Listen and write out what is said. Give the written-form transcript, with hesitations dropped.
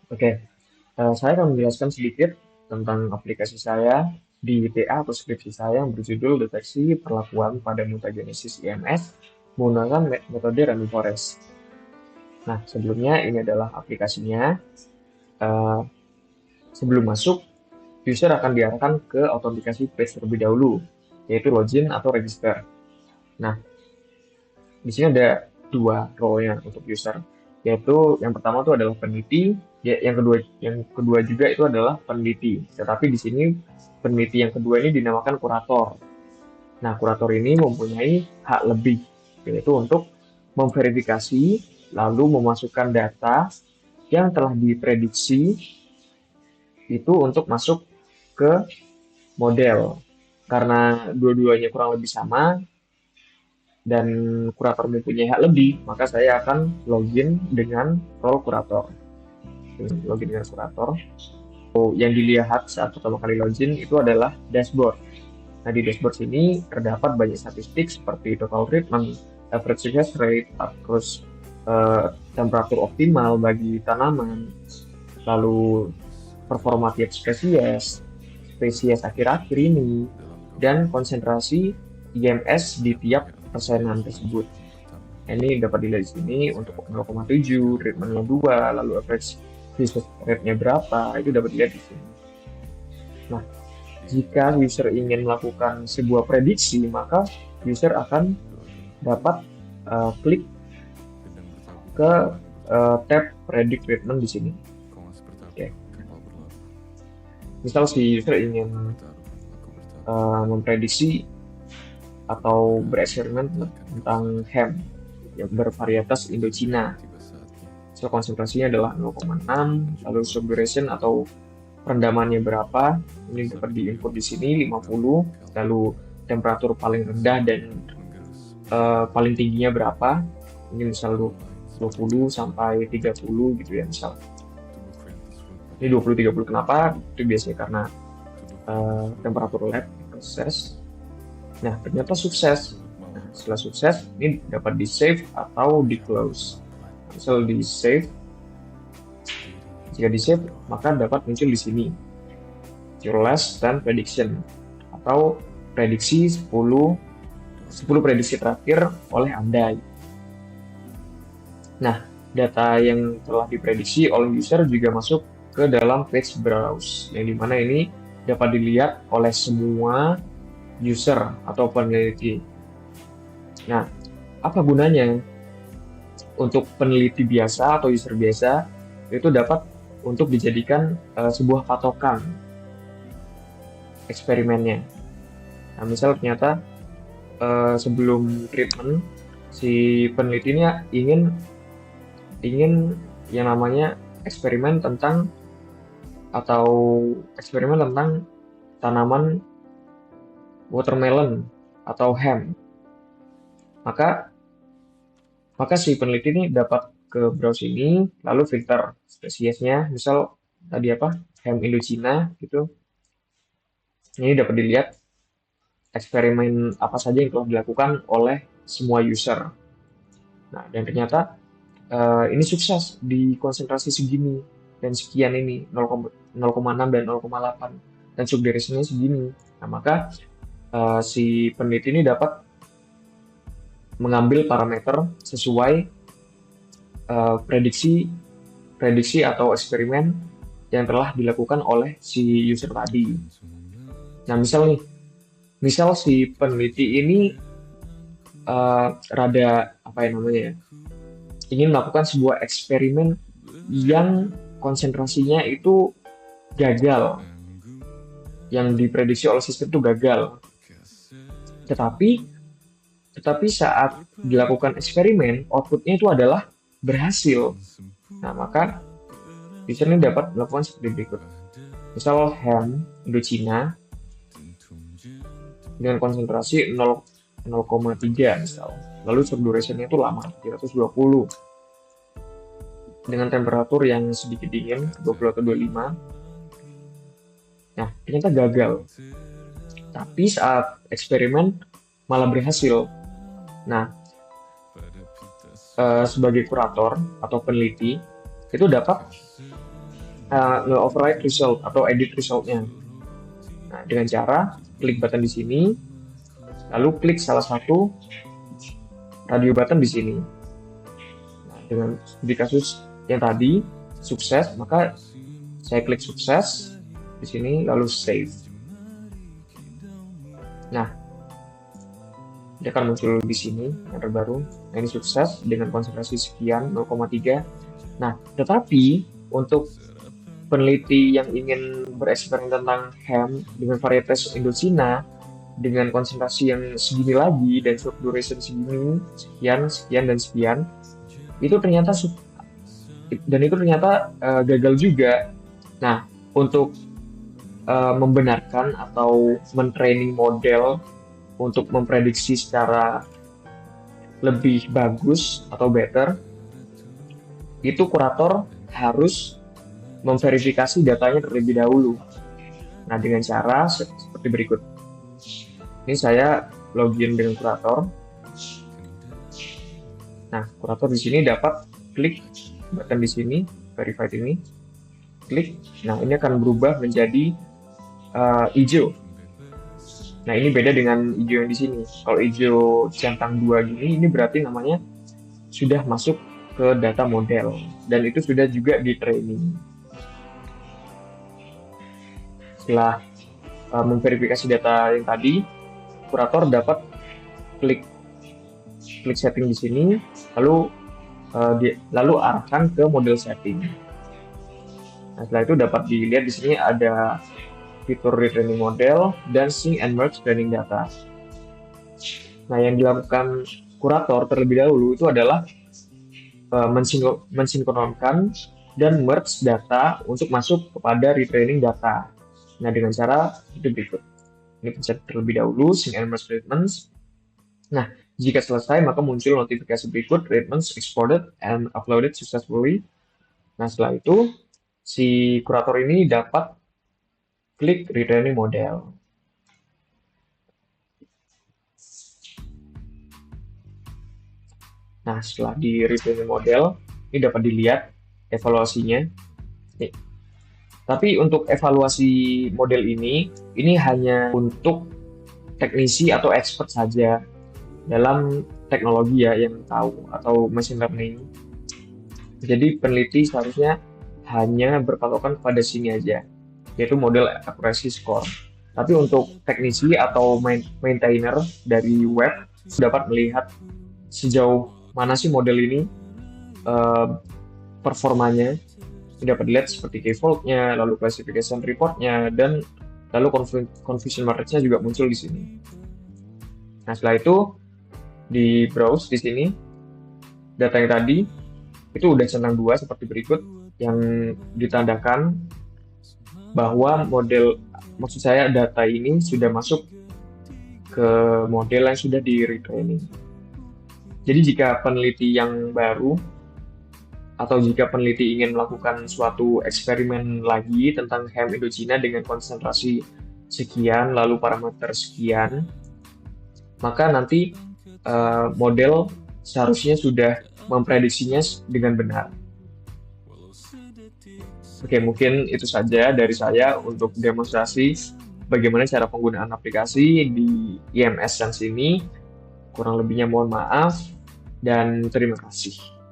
Oke, saya akan menjelaskan sedikit tentang aplikasi saya di TA atau skripsi saya yang berjudul Deteksi Perlakuan pada Mutagenesis IMS menggunakan metode Random Forest. Nah, sebelumnya ini adalah aplikasinya. Eh, Sebelum masuk, user akan diarahkan ke autentikasi page terlebih dahulu, yaitu login atau register. Nah, di sini ada dua role-nya untuk user, yaitu yang pertama itu adalah peneliti, ya, yang kedua juga itu adalah peneliti. Tetapi di sini peneliti yang kedua ini dinamakan kurator. Nah, kurator ini mempunyai hak lebih, yaitu untuk memverifikasi lalu memasukkan data yang telah diprediksi itu untuk masuk ke model. Karena dua-duanya kurang lebih sama, dan kurator mempunyai hak lebih, maka saya akan login dengan role kurator. Login dengan kurator. Yang dilihat saat pertama kali login itu adalah dashboard. Nah, di dashboard sini terdapat banyak statistik seperti total treatment, average success rate, terus temperatur optimal bagi tanaman, lalu performa tiap spesies, spesies akhir-akhir ini, dan konsentrasi IMS di tiap persenan tersebut. Ini dapat dilihat di sini untuk 0,7, treatmentnya 2, lalu average success rate-nya berapa, itu dapat dilihat di sini. Nah, jika user ingin melakukan sebuah prediksi, maka user akan dapat klik ke tab predict treatment di sini. Oke. Misal si user ingin memprediksi atau bereksperimen tentang hem yang bervarietas Indochina. So, konsentrasinya adalah 0,6, lalu subduration atau perendamannya berapa, ini dapat diinput di sini 50, lalu temperatur paling rendah dan paling tingginya berapa, ini misal 20 sampai 30 gitu ya misal. Ini 20-30 kenapa? Itu biasanya karena temperatur lab proses. Nah, ternyata sukses. Nah, setelah sukses, ini dapat di-save atau di-close. Misal di-save, jika di-save, maka dapat muncul di sini. Your last stand prediction, atau prediksi 10 prediksi terakhir oleh Anda. Nah, data yang telah diprediksi oleh user juga masuk ke dalam page browse, yang dimana ini dapat dilihat oleh semua user atau peneliti. Nah, apa gunanya? Untuk peneliti biasa atau user biasa, itu dapat untuk dijadikan sebuah patokan eksperimennya. Nah, misal ternyata sebelum treatment, si peneliti ini ingin yang namanya eksperimen tentang atau eksperimen tentang tanaman watermelon atau ham. Maka si peneliti ini dapat ke browse ini, lalu filter spesiesnya, misal tadi apa, ham Indochina gitu. Ini dapat dilihat eksperimen apa saja yang telah dilakukan oleh semua user. Nah, dan ternyata ini sukses di konsentrasi segini dan sekian ini 0,6 dan 0,8 dan subduration-nya segini. Nah, maka si peneliti ini dapat mengambil parameter sesuai prediksi atau eksperimen yang telah dilakukan oleh si user tadi. Nah, misal si peneliti ini rada apa ya namanya ya, ingin melakukan sebuah eksperimen yang konsentrasinya itu gagal, yang diprediksi oleh sistem itu gagal. Tetapi saat dilakukan eksperimen, outputnya itu adalah berhasil. Nah, maka user ini dapat melakukan seperti berikut. Misal ham Indochina dengan konsentrasi 0,3 misal. Lalu subduration-nya itu lama, 320. Dengan temperatur yang sedikit dingin, 20 atau 25. Nah, ternyata gagal. Tapi saat eksperimen malah berhasil. Nah, sebagai kurator atau peneliti, itu dapat nge-override result atau edit resultnya. Nah, dengan cara klik button di sini, lalu klik salah satu radio button di sini. Nah, dengan di kasus yang tadi sukses, maka saya klik sukses di sini, lalu save. Nah, dia akan muncul di sini yang terbaru. Nah, ini sukses dengan konsentrasi sekian 0,3. Nah, tetapi untuk peneliti yang ingin bereksperimen tentang ham dengan varietas Indochina dengan konsentrasi yang segini lagi dan short duration segini, sekian, sekian, dan sekian, itu ternyata gagal juga. Nah, untuk membenarkan atau mentraining model untuk memprediksi secara lebih bagus atau better, itu kurator harus memverifikasi datanya terlebih dahulu. Nah, dengan cara seperti berikut. Ini saya login dengan kurator. Nah, kurator di sini dapat klik button di sini, verified ini, klik. Nah, ini akan berubah menjadi hijau. Nah, ini beda dengan hijau yang di sini. Kalau hijau centang 2 gini, ini berarti namanya sudah masuk ke data model dan itu sudah juga di training. Setelah memverifikasi data yang tadi, kurator dapat klik setting di sini, lalu arahkan ke model setting. Nah, setelah itu dapat dilihat di sini ada fitur retraining model dan sync and merge training data. Nah, yang dilakukan kurator terlebih dahulu itu adalah mensinkronkan dan merge data untuk masuk kepada retraining data. Nah, dengan cara itu berikut. Ini pencet terlebih dahulu, sync and merge treatments. Nah, jika selesai, maka muncul notifikasi berikut, treatments exported and uploaded successfully. Nah, setelah itu, si kurator ini dapat klik retraining model. Nah, setelah di retraining model, ini dapat dilihat evaluasinya. Nih. Tapi untuk evaluasi model ini hanya untuk teknisi atau expert saja dalam teknologi ya yang tahu atau machine learning. Jadi peneliti seharusnya hanya berpatokan pada sini aja, yaitu model accuracy score. Tapi untuk teknisi atau maintainer dari web dapat melihat sejauh mana sih model ini performanya. Dapat dilihat seperti key fault-nya, lalu classification report-nya, dan lalu confusion market-nya juga muncul di sini. Nah, setelah itu di browse di sini data yang tadi itu udah centang 2 seperti berikut yang ditandakan bahwa maksud saya data ini sudah masuk ke model yang sudah di retraining. Jadi jika peneliti yang baru atau jika peneliti ingin melakukan suatu eksperimen lagi tentang ham Indochina dengan konsentrasi sekian lalu parameter sekian, maka nanti model seharusnya sudah memprediksinya dengan benar. Oke, mungkin itu saja dari saya untuk demonstrasi bagaimana cara penggunaan aplikasi di IMS Sense ini. Kurang lebihnya mohon maaf dan terima kasih.